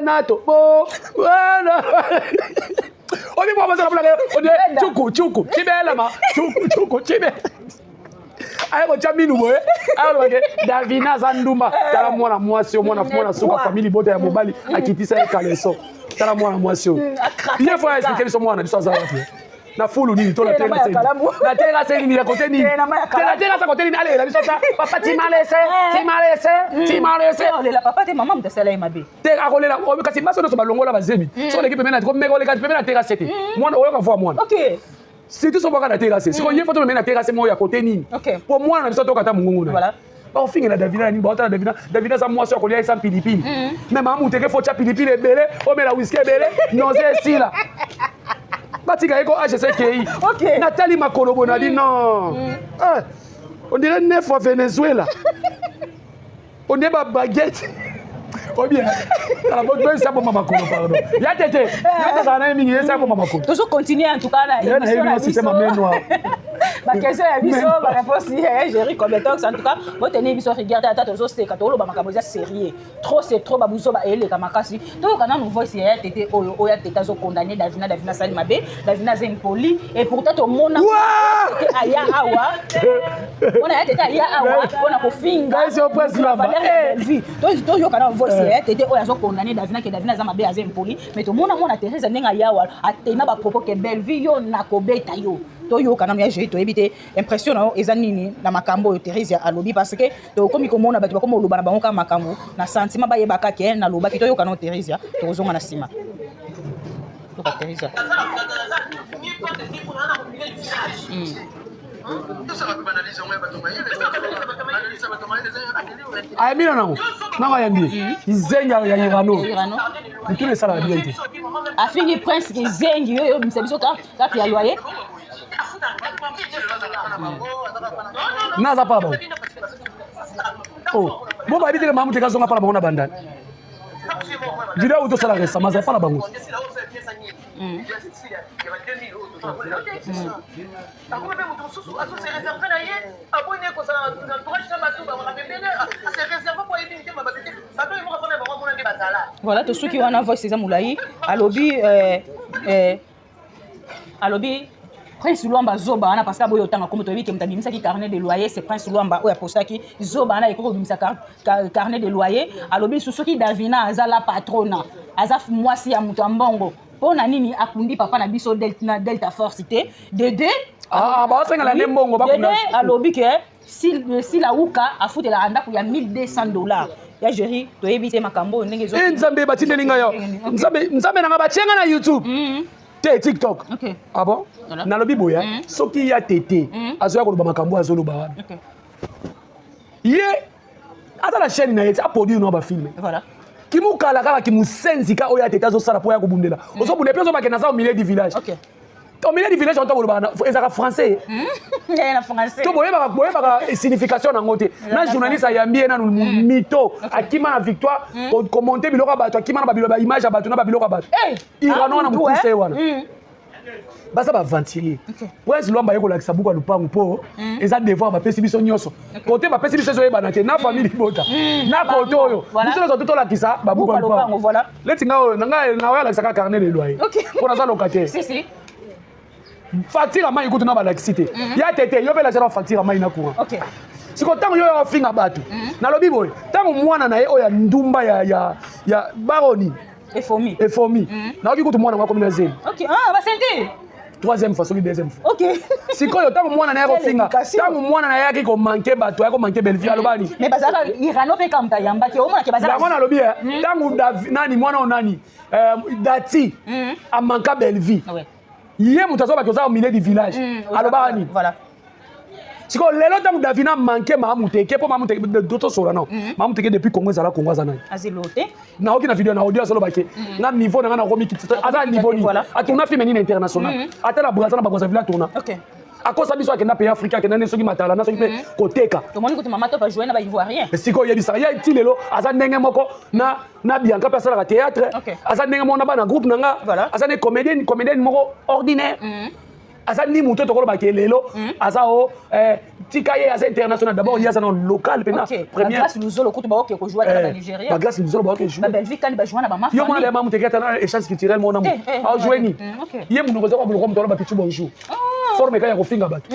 nato bo wana obi bo bazala bulaka ode chuku chibela ma chuku chibe ayeko cha minu boye ayeko Davina Ndumba tala mwana mwasi mwana suka famille bota ya mobali akitisa ekaleso tala mwana mwasi ye fois expliquer biso mwana biso azala wapi na fulu nini to la terra c'est ni la côté ni la terra ça côté ni allez la biso ta papa ti malese la papa te maman mtasala mabe te akolela kasi baso no so balongola bazemi so l'équipe mena ko meko le kasi mena terra c'est mwana oyo ka voir mwana OK c'est tout so baka na terrasse c'est ko yé photo mena terrasse mo ya côté nini pour moi na biso to kata mungungu na voilà ba ofinga na Davina ni ba otala Davina za mwasi ko lia isa pilipili mais mamu teke fo cha pilipili ebele o mela whisky ebele nonze sila batika eko HCKI Nathalie Makolobo na dit non on dirait 9 fois Venezuela on est ba baguette Oh bien. La bonne belle ça pour maman pardon. Ya tété. Ya ça na mingi ça pour maman. Toujours continuer en tout cas là. Il y a un système main noire. Ma question est biso, ma réponse est gérer comme en tout cas, vous tenez biso regarder à tata c'est quand on ba makaboza sérieux. Trop c'est trop babuso ba ele kamakasi. Donc quand on voit si tété oya tété zo condamné Davina Sali Mabe, Davina Zempoli et pourtant tout le monde tété aya awa. On a tété aya awa, on a ko finga. C'est au presque là. Donc yo quand on voit si tété oya zo condamné Davina za Mabe Zempoli, mais tout le monde a Thérèse ndenga yawa atena ba propos que belle vie yo na ko beta yo. Toyo kana mya je to ebite impression na eza nini na makambo yo Thérèse alobi parce que to komi komona bato bakoma oloba na bango ka makambo na sentiment ba yebaka ke na loba ki toyo kana Thérèse to ozonga na sima to ka Thérèse Ay mira nango nanga yambi izenga ya Irano mutune sala bien te afingi prince izengi yo msebiso ka ya loyer naza pala bango oh bon ba bitele mamu te kazonga pala bango na bandana video auto sala resa maza pala bango voilà to suki wana voice eza mulai alobi Prince Luamba Zoba ana parce que boyo tanga comme to biki mtabimisa ki carnet de loyer c'est Prince Luamba oya postaki Zoba ana ekoko bimisa carnet de loyer alobi susuki Davina azala patrona azaf mwasi ya mutu ambongo pona nini akundi papa na biso Delta Force te Dede ba senga la nembongo ba kuna Dede alobi ke si la uka afutela anda ku ya $1,200 ya jeri to ebite makambo ndenge zo nzambe batindelinga yo nzambe nanga bachenga na YouTube te TikTok. Okay. Ah bon? Voilà. Nalobi boya, soki ya tété, azoya ko ba makambo azoloba wabi. Okay. Ye ata la chaîne na yeti a produit no ba film. Voilà. Ki mu kala kala ki mu senzi ka oya tété azo sala po ya ko bundela. Ozo bunde pe ozo ba kenaza au milieu du village. Okay. Au milieu du village on tabo ba ezaka français. Na français. To boye ba signification na ngote. Na journaliste ayambie na mito akima na victoire ko commenter biloko ba to akima na ba biloko ba image ba to na ba biloko ba. Irano na mutuse wana. Basa ba ventilier. Prince Luamba yeko lakisa buku lupangu po eza devoir ba pesi biso nyoso. Côté ba pesi biso zo yeba na te na famille bota. Na côté oyo. Biso zo toto lakisa ba buku lupangu. Voilà. Leti nga na wa lakisa ka carnet de loyer. Pour na locataire. Si. Facture à main écoute na ba laxité. Ya tété yo pe la zéro facture à main na courant. OK. Siko tango yo yo finga bato. Na lobi boy. Tango mwana na ye oya ndumba ya baroni. Efomi. Na oki kutu mwana ngako mina zeli. OK. Ah, ba senti. Troisième fois, soki deuxième fois. OK. Siko yo tango mwana na yako finga. Tango mwana na yaki ko manquer bato, yako manquer belle vie alobani. Mais bazaka Irano pe kamta yamba ke omona ke bazaka. Bango na lobi tango nani mwana onani Dati a manquer belle vie. Ouais. Yé mutazo ba koza au milieu du village. Alobani. Voilà. Siko lelo tango Davina manquer mamuteke po mamuteke d'autres sola non. Mamuteke depuis Congo zala Congo zana. Azilote. Na aucune vidéo na audio solo bake. Na niveau na romi kitita. Aza niveau ni. Atuna film ni international. Ata la Brazza na bakoza villa tourna. OK. Akosa biso akenda pays africain kenda nesoki matala na soki pe koteka. To moni ko to mama to ba jouer na ba ivoirien. Siko yebisa ya tilelo aza ndenge moko na Bianca personne la théâtre. Aza ndenge mona ba na groupe nanga. Aza ne comédienne moko ordinaire. Aza ni muto to ko ba kelelo aza o tikaye aza international d'abord il y a ça non local pena première grâce nous zolo ko to ba OK ko jouer na Nigeria. Ba grâce nous zolo ba OK jouer. Ba Belgique kan ba jouer na ba mafia. Yo mona le mamu tekata na échange culturel mona mo. A jouer ni. Ye mu ngozo ko bu ko mtolo ba pichu bonjour. Forme kaya ko finga bato.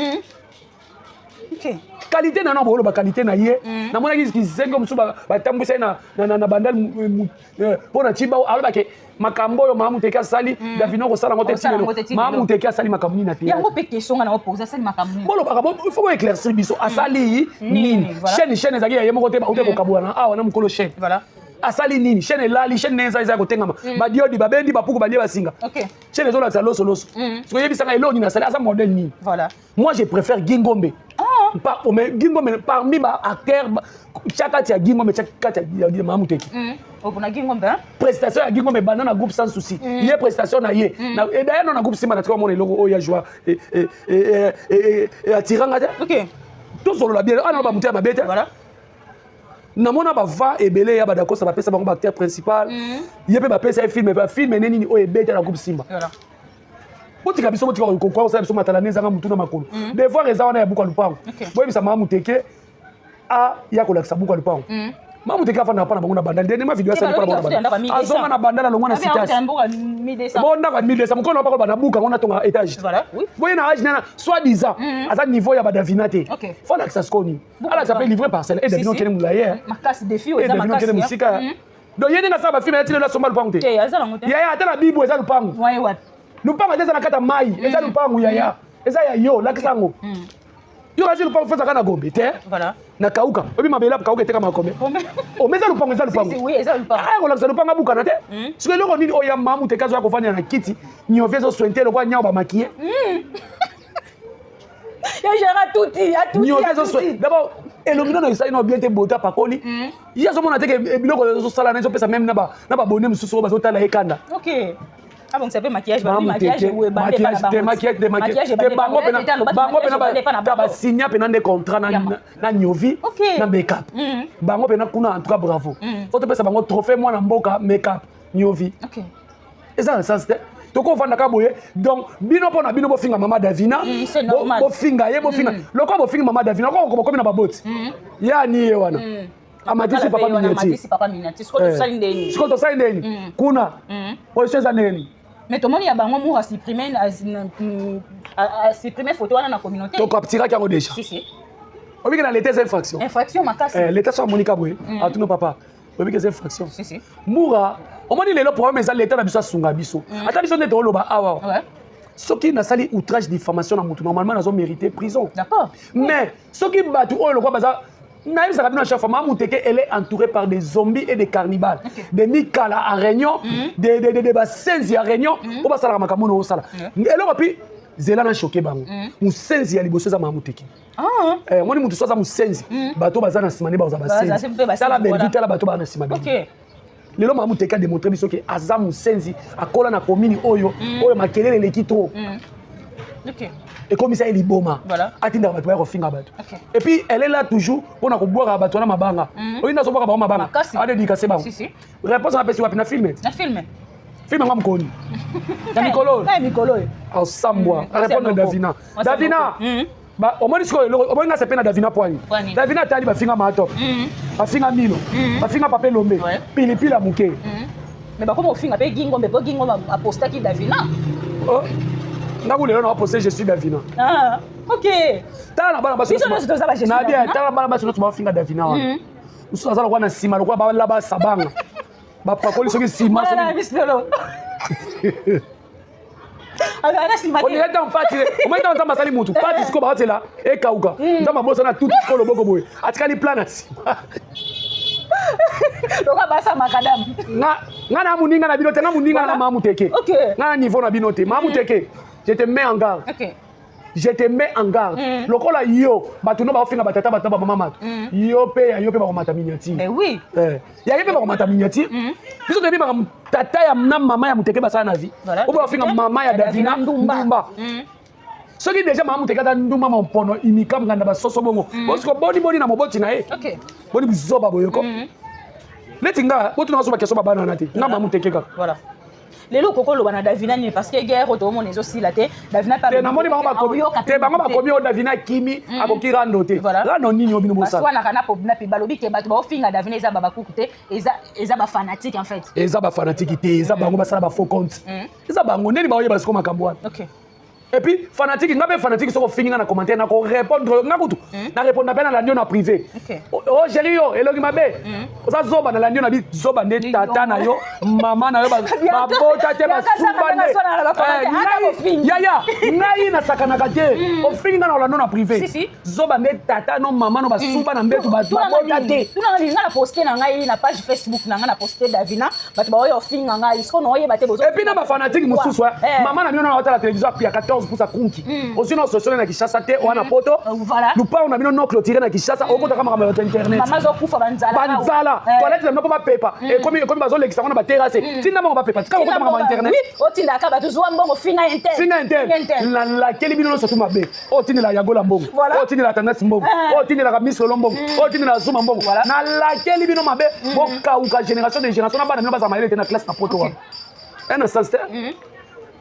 OK. Qualité na no bolo ba qualité na ye. Na mona ki zengo musu ba tambwisa na bandal pona chiba aloba ke makambo yo mamu teka sali Davina ko sala ngote tilelo mamu teka sali makambo ni na te. Yango pe question na oposer sali makambo. Bolo ba il faut éclaircir biso asali nini. Chaîne ezaki ya yemo kote ba ute ko kabwana awa na mukolo chaîne. Voilà. Asali nini chaîne elali chaîne neza iza ko tengama ba diodi ba bendi ba puku ba lie basinga. OK. Chaîne ezola sa loso. So yebisanga eloni na sali asa modèle nini. Voilà. Moi je préfère Gingombe. Mais Gingombe parmi ba acteurs chaka tia Gingombe chaka tia mamu teki. Opona Gingombe hein? Prestation ya Gingombe banana groupe sans souci. Yé prestation na yé. Na et d'ailleurs na groupe Simba na tiko mona eloko oya joie et attiranga. OK. Tout solo la bien ana ba muté ma bête. Voilà. namona bava ebele ya badakosa bapesa bango acteur principal ye pe bapesa film neni oyo ebeta na groupe Simba botika biso botika kokwa osala biso matala nezanga mutu na makolo devoir eza wana ya buka lupango boyebisa Mamu Teke a ya kolakisa buka lupango Mamu Teke afana pa na bango na bandana ndene ma video asali pa na bandana azonga na bandana longo na citation bonda ba 1200 mkono pa ko bana buka ngona tonga étage boye na age nana soit disant aza niveau ya badavina te faut la skoni ala ça peut livrer parcelle et devino kene mulaye makasi défi eza makasi musika donc yene nga saba film ya tile la somba lupango te ya ata na bibo eza lupango lupango eza na kata mai eza lupango ya eza ya yo lakisango yo kasi lupango feza kana gombe te na kauka obi mabela kauka te kama kombe o meza lupango oui eza lupango ah ko lakisa lupango buka na te sike loko nini oya Mamu Teke zo akofanya na kiti nyovezo swente lokwa nyao ba maquiller ya jera tuti nyovezo swente d'abord elomino na isa ino bien te bota pakoli ya zo mona te ke biloko zo sala na zo pesa même na ba bonne mususu ba zo tala ekanda OK. Ah bon, ça fait maquillage, maquillage bango pena ba signer pena des contrats na nyovi na make-up bango pena kuna en tout cas bravo faut te pesa bango trophée moi na mboka make-up nyovi OK eza ça c'est toko vanda ka boye donc bino pona bino bo finga Mama Davina bo finga ye bo finga loko bo finga Mama Davina ko komi na baboti ya ni ye wana amatisi papa minati siko to sali ndeni kuna position za neni mais tout le monde y a bango moura supprimer photo wana na communauté to kaptira kango déjà si obi na l'état infraction makasi l'état so Monica boye atuno papa obi que c'est infraction si moura o moni lelo problème eza l'état na biso asunga biso ata biso ndete oloba awa soki nasali outrage diffamation na mutu normalement nazo mériter prison d'accord mais soki batu oyo lokwa baza naïf ça chaque fois Mamu Teke elle est entourée par des zombies et des cannibales des mikala à réunion des basenzi à réunion on va sala makambo no sala eloko pi zela na choqué bango musenzi ya liboso za Mamu Teke moni mutu soza musenzi bato bazana simane ba za basenzi sala benvite la bato bana simane OK lelo Mamu Teke a démontré biso que aza musenzi akola na commune oyo makelele leki trop OK. Et comme ça, il est boma. Voilà. Atinda bato ya kofinga bato. Et puis elle est là toujours pour na koboira bato na mabanga. Oyi na so boka ba mabanga. Ade dikase ba. Si. Réponse na pesi wapi na filmer. Na filmer. Filmer ngam koni. Na Mikolo. Na Mikolo. Au Sambwa. Répondre na Davina. Davina. Ba omoni siko omoni na sepena Davina poani. Davina tali ba finga mato. Ba finga milo. Ba finga papel lombe. Pilipili la muke. Mais ba comment finga pe gingombe po gingombe a posta ki Davina. Oh. Ngaku lelo na poster je suis Davina. Ah, OK. Tala na bana baso. Na bien, tala bana baso tu finga Davina wa. Usu azala kwa na sima lokwa ba la ba sabanga. Ba pakoli soki sima so. Na bislelo. Ala sima. On est dans parti. On est dans masali mutu. Parti siko ba hotela e kauka. Nzama bosa na tout kolo boko boy. Atikali plan na sima. Loka basa makadam. Nga na muninga na binote na muninga na Mamu Teke. OK. Nga na niveau na binote. Mamu Teke. Je te mets en garde. OK. Je te mets en garde. Lokola yo, batuno ba ofinga batata bataba mama matu. Yo pe ba komata miniati. Eh oui. Ya pe ba komata miniati. Biso debi ba tata ya na mama ya Muteke basana na vie. O ba ofinga mama ya Davina ndumba. Soki déjà Mamu Teke ta ndumba mpono imikam nganda ba soso bongo. Bosiko boni na moboti na e. OK. Boni bizoba boyoko. Letinga botu na so ba keso ba bana na te. Na Mamu Teke ka. Voilà. Lelo kokolo bana Davina ni parce que guerre otomo nezo sila te Davina pa na moni bango ba komi o Davina kimi akoki rando te rando nini obino bosa parce que na po na pe balobi ke bato ba ofinga Davina eza baba kukute eza ba fanatique en fait eza ba fanatique te eza bango basala ba faux compte eza bango neni ba oyeba siko makambo wana OK. Et puis fanatique ngabe fanatique soko finga na commentaire na ko répondre ngakutu na répondre na la ndio na privé oh chéri yo elogi mabe oza zoba na la ndio na bi zoba nde tata na yo mama na yo ba bota te ba suba nde ya ngai na sakana kate o finga na la ndio na privé zoba nde tata no mama no ba suba na mbetu ba bota te tuna ngai na poster na ngai na page Facebook na ngai na poster Davina bato ba oyo finga ngai isko no oyeba te bozo et puis na ba fanatique mususu mama na ndio na hota la télévision ya 14 ozopusa kunki ozwi na ososole na Kinshasa te wana poto lupango na bino no clôturé na Kinshasa okotaka makambo ya internet banzala toilette na bino mpo bapepa ekomi bazolekisa ngo na baterase tinda bango bapepa tika okota makambo ya internet otindaka bato zwa mbongo finga interne nalakeli bino nyonso tu mabe otindela Yagola mbongo otindela Tendance mbongo otindelaka Miss Lolo mbongo otindela Zuma mbongo nalakeli bino mabe bokauka génération de génération na bana bino bazala mayele te na classe na poto wana un sincère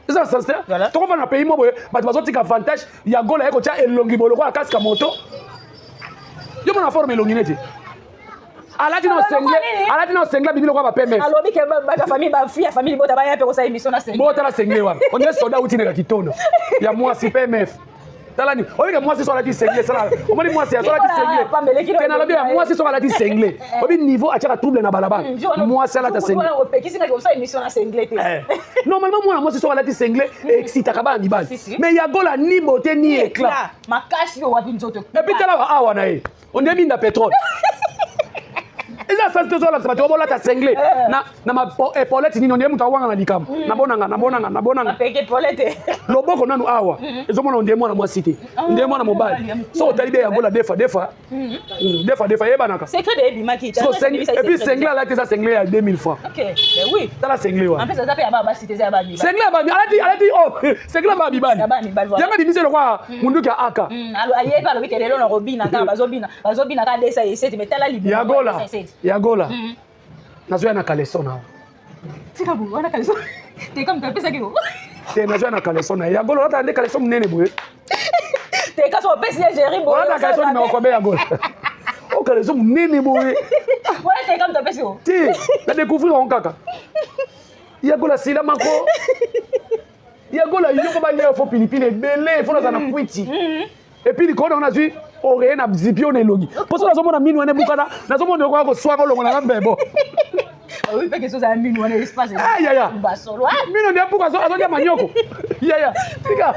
eza un sincère tokofana na pays mo boye bato bazotika avantage Yagola ye kotia elongi boloko ya kasika moto yo mona forme elongi nete alati na osengle bibili kwa PMF alobi ke ba famille ba fille famille bota ba ya pe ko sa émission na sengle bota la sengle wana on est soldat utinela kitono ya mwasi PMF talani obi ke mwasi so alati sengle sala omoni mwasi ya so alati sengle tena lobi ya mwasi so alati sengle obi niveau achaka trouble na balabala mwasi alata sengle on pekisi na ko sa émission na sengle te normalement moi mwasi so alati sengle excita kabana mibali mais Yagola ni beauté ni éclat makasi yo wapi nzoto et puis tala awa na ye on est mine de pétrole. Eza sasa tozo la sabato bola ta sengle na ma epolete nini onde muta wanga na likam nabonanga peke epolete loboko nanu awa ezo mona onde mwana mwasi te onde mwana mobali so otalibe Yagola defa yeba naka secret de bimaki so et puis sengle ala te sa sengle ya 2000 francs. OK mais oui tala sengle wa en fait ça s'appelle baba cité za baba sengle baba alati oh sengle baba bibali yanga di miselo kwa munduki aka alo ayeba lo bikelelo na robina ka bazobina ka desa yeseti metala libi Yagola nazoya na kaleson na tika bu wana kaleson te comme pesa ki ko te nazoya na kaleson na Yagola ata ande kaleson munene boye te ka so pesa Jerry boye wana kaleson me okobe Yagola o kaleson munene boye wana te comme pesa ko ti na découvrir on kaka Yagola sila mako Yagola yoko ba leo fo pilipili belé fo na na kwiti et puis likona on a vu oré na zipio na elongi poso nazomona minu ene bukana nazomona ko ko swaka longo na mbebo oui parce que ça a minu ene espace ya basolo minu ne buka zo azoja manyoko ya tika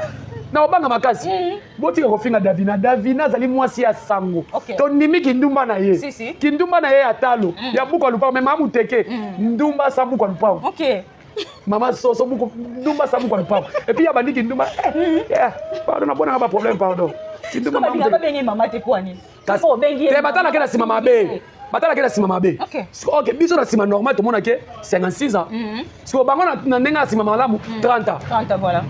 na obanga makasi botika ko finga Davina zali mwasi ya sango to nimi kindumba na ye kindumba na ye atalo ya buka lupa mais mamu teke ndumba sabu kwa lupa OK Maman soso buku ndumba sabu kwa lupa et puis ya bandiki ndumba pardon na bona ba problème pardon kindumba mamu bengi mama te kwa nini ko bengi te batala kena sima mabe OK biso na sima normal to mona ke 56 ans so bango na ndenga sima malamu 30 voilà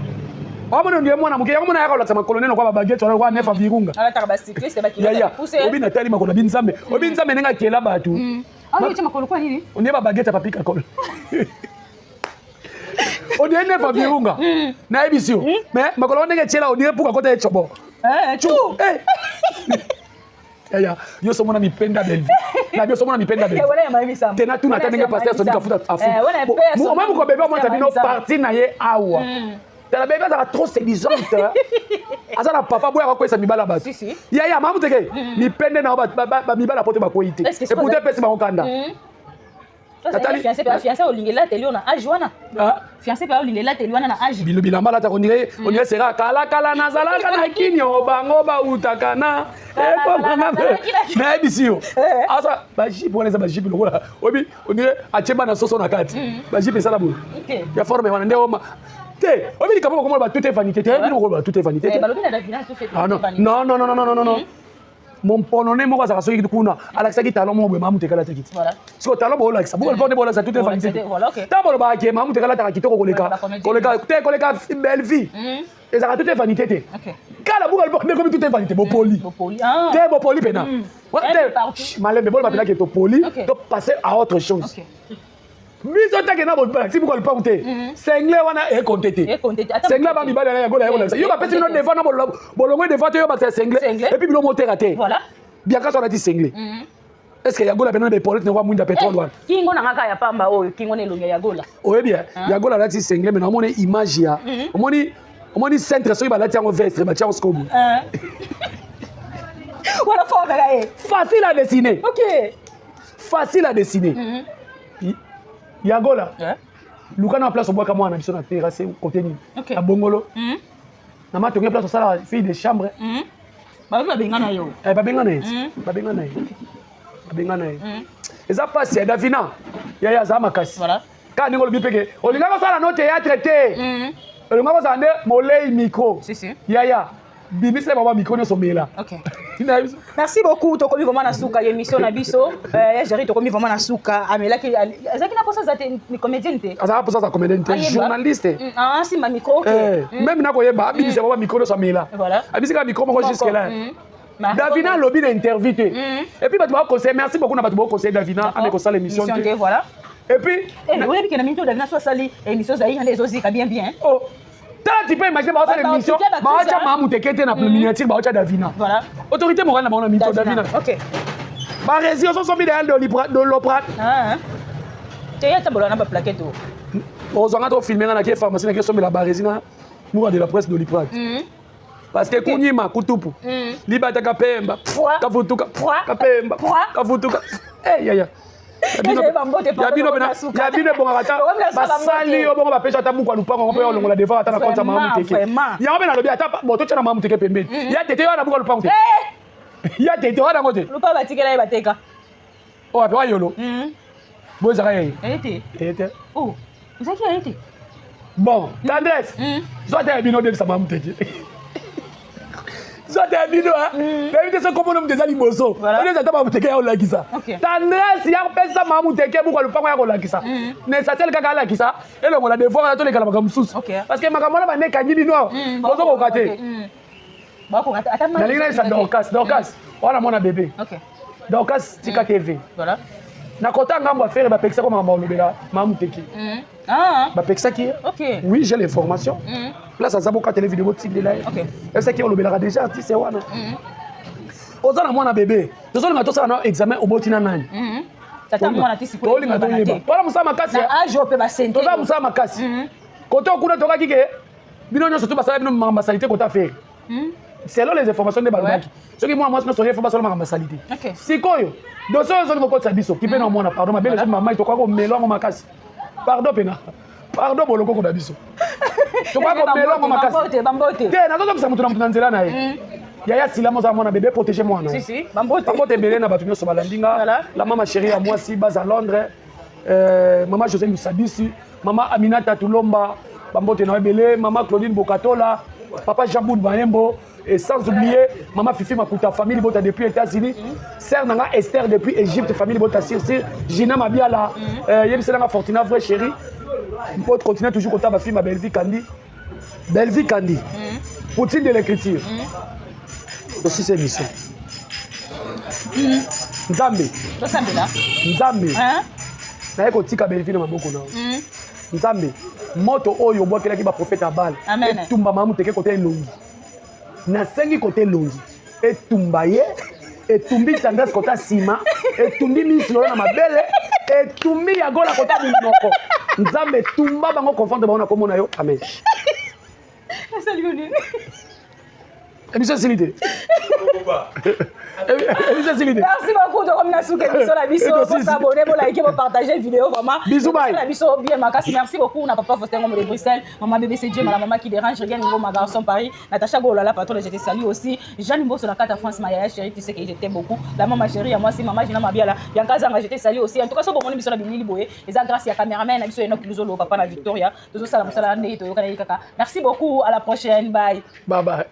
Wamona ndiye mwana muke yamona yaka latama koloneno kwa babageto wana kwa nefa virunga ala taka ba cycliste ba kilomètre pousse obi na tali makona binzambe obi nzambe nenga kela batu ah yema kolo kwa nini on ba baguette papika kolo on est nefa virunga na ebisio mais makolo ndenge chela on est pour kota echobo chu ya yo somona mipenda belvi na bio somona mipenda belvi wala ya mami sama tena tu nataka nge pasteur sonika futa afu moi ko bébé moi ça bino parti na ye awa tala bébé ça trop séduisante azala papa boya ko esa mibala bato ya mamu teke mipende na ba mibala pote ba koite et pourtant pesi ba okanda fiancé olingela teli ona age wana fiancé pa olingela teli wana na age bilamba la ta on dirait sera kala nazala kana kinyo bango ba utaka na na ebisio asa ba jipe wana za ba jipe lokola obi on dirait acheba na soso na kati ba jipe sala bo ya forme wana ndio ma te obi likabo ko ba tout est vanité te bino ko ba tout est vanité te balobi na Davina tout fait non mon ponone moko azaka soki kuna alakisaki talon mo boye mamu tekala takiti voilà so talon bo lakisa bo le bo lakisa tout est vanité voilà OK ta bolo ba ke mamu tekala takitoko koleka belle vie ezaka tout est vanité te OK kala buka le comme tout est vanité bo poli te bo poli pena malembe bolo ba pena ke to poli to passer à autre chose biso take na bo si buka le pas te sengle wana e contete sengle ba mibale na Yagola Yagola yo ba pesi no devant na bolongwe devant yo ba sengle et puis bilo moteur até voilà bien ka so na ti sengle est-ce que Yagola bena des police ne wa mwinda pétrole wana kingo na ngaka ya pamba oyo kingo ne longa Yagola oye bien Yagola na ti sengle mais na moni image ya omoni centre so ba lati yango vestre ba tiango skobu voilà forme là facile à dessiner OK facile à dessiner Yagola luka na place obwaka mwana biso na terrasse côté ni na bongolo na matonge place sala fille de chambre ba bengana yo ba bengana eza passe ya Davina ya za makasi voilà ka ningo lobi peke olinga ko sala no théâtre te Le moment ça ande molei micro. Si. Yaya. Bibisle baba micro ne somela. OK. Merci beaucoup. Tokomi vraiment na souka émission na biso. Géri tokomi vraiment na souka. Amela ki ezaki na posa za te comédienne te. Aza posa za comédienne te journaliste. Ah si ma micro OK. Même na koyeba bibisle baba micro ne somela. Voilà. Abisika micro moko jusque là. Davina lobby d'interview te. Et puis batu ba conseil merci beaucoup na batu ba conseil Davina avec ko sala émission te. Voilà. Et puis oui puis que na minute Davina soit sali émission za yi les ozika bien. Oh. Tu peux imaginer l'émission, Baocha Mamou Tekete na miniature Baocha Davina. Voilà. Autorité morale na Baona Mito Davina. OK. Ba rési on sont mis derrière de l'oprat. Tu y a tabola na ba plaquette. Ozanga to filmer na ke pharmacie na ke sommer la barésina moura de la presse de l'iprat. Parce que kunyima kutupu. Libata kapemba. Kavutuka. Kapemba. Kavutuka. Eh ya. Yabino bonga kata basali yo bonga bapesha ta muku alupango ngopo yo longola devant ata na konta mamu teke yango bena lobi ata boto tshana mamu teke pembeni ya tete yo na buka alupango te ya tete wana ngote lupa batikela ye bateka o ape wa yolo boza ka ye ete oh uzaki ete bon tendresse zote yabino de sa mamu teke Soit t'es venu, l'invité se comprend des animaux. On est à table de la Kisa. Tendresse, il y a personne mamou teke pour le pain la Kisa. Ne s'attelle qu'à la Kisa. Et le monde devoir à tous les calabagam sous. Parce que ma camarade va n'est qu'à Nibino. Bonjour au côté. La ligne est Dorcas. Dorcas, on a mon bébé. Dorcas, Tika TV. Voilà. Na kota ngambo a faire ba peksa comme mamou lobela mamou teke. Ah. Ba peksa qui? OK. Oui, j'ai l'information. Là ça zabo ka télé vidéo type là. OK. Est-ce qu'il lobela déjà artiste wana? Ozana mwana bébé. Tozo nga tosala na examen obotina nani? Tata mwana tisi ko. Olinga to yeba. Wala musama makasi. Na age ope ba sente. Toza musama makasi. Koto kuna toka kike. Bino nyoso to basala bino mambasalité kota faire. Selon les informations de Balbaki. Ce qui moi je suis pas seulement mambasalité. OK. Sikoyo. Doso zo ngoko tsabiso. Kipe na mwana pardon mabele maman to kwa ko melongo makasi. Pardon pena. Pardon boloko ko dabiso. To kwa ko melongo makasi. Bambote. Te na zo mutu na nzela na ye. Yaya silamo za mwana bébé protéger moi na. Si bambote. Bambote belé na batu nyoso balandinga. La maman chérie à moi si bas à Londres. Maman José Musabisi, maman Aminata Tulomba, bambote na belé, maman Claudine Bokatola, papa Jaboud Bayembo. Et sans oublier, maman Fifi Makuta, famille Bota depuis les États-Unis. Sœur Nanga Esther depuis Égypte, famille Bota Sirsi. Gina Mabiala, Yemselanga Fortina, vraie chérie. On peut continuer toujours comme ma fille, ma belle-vie Candy. Belle-vie Candy. Poutine de l'écriture. Aussi c'est mission. Nzambe. Nzambe. Naye kotika belle-vie na maboko na. Nzambe. Moto oyo bokelaki ba prophète Abal. Amen. Tumba mamu teke côté longi. Nasengi côté longi etumbaye etumbi tendresse kota sima etumbi mislo na mabele etumbi ya gola kota minoko nzambe tumba bango confondre bango na komona yo amen. Salut. Émission Silité. Merci beaucoup de revenir sur l'émission la biso. Pour s'abonner, pour liker, pour partager la vidéo vraiment. Bisous bye. La biso bien Makasi. Merci beaucoup. On a papa Faustin de Bruxelles, maman bébé CJ, ma maman qui dérange, regarde niveau ma garçon Paris, Natacha Golala patron, je te salue aussi. Jeanne Mbo sur la carte France Maya chérie, tu sais que je t'aime beaucoup. La maman chérie à moi c'est maman Gina Mabiala. Yanka Zanga, je te salue aussi. En tout cas, so bon émission la Bimili Boé. Et ça grâce à caméraman, la biso Enoch Luzolo, papa la Victoria. Tous ça la musala né to yokana kaka. Merci beaucoup, à la prochaine. Bye. Bye bye.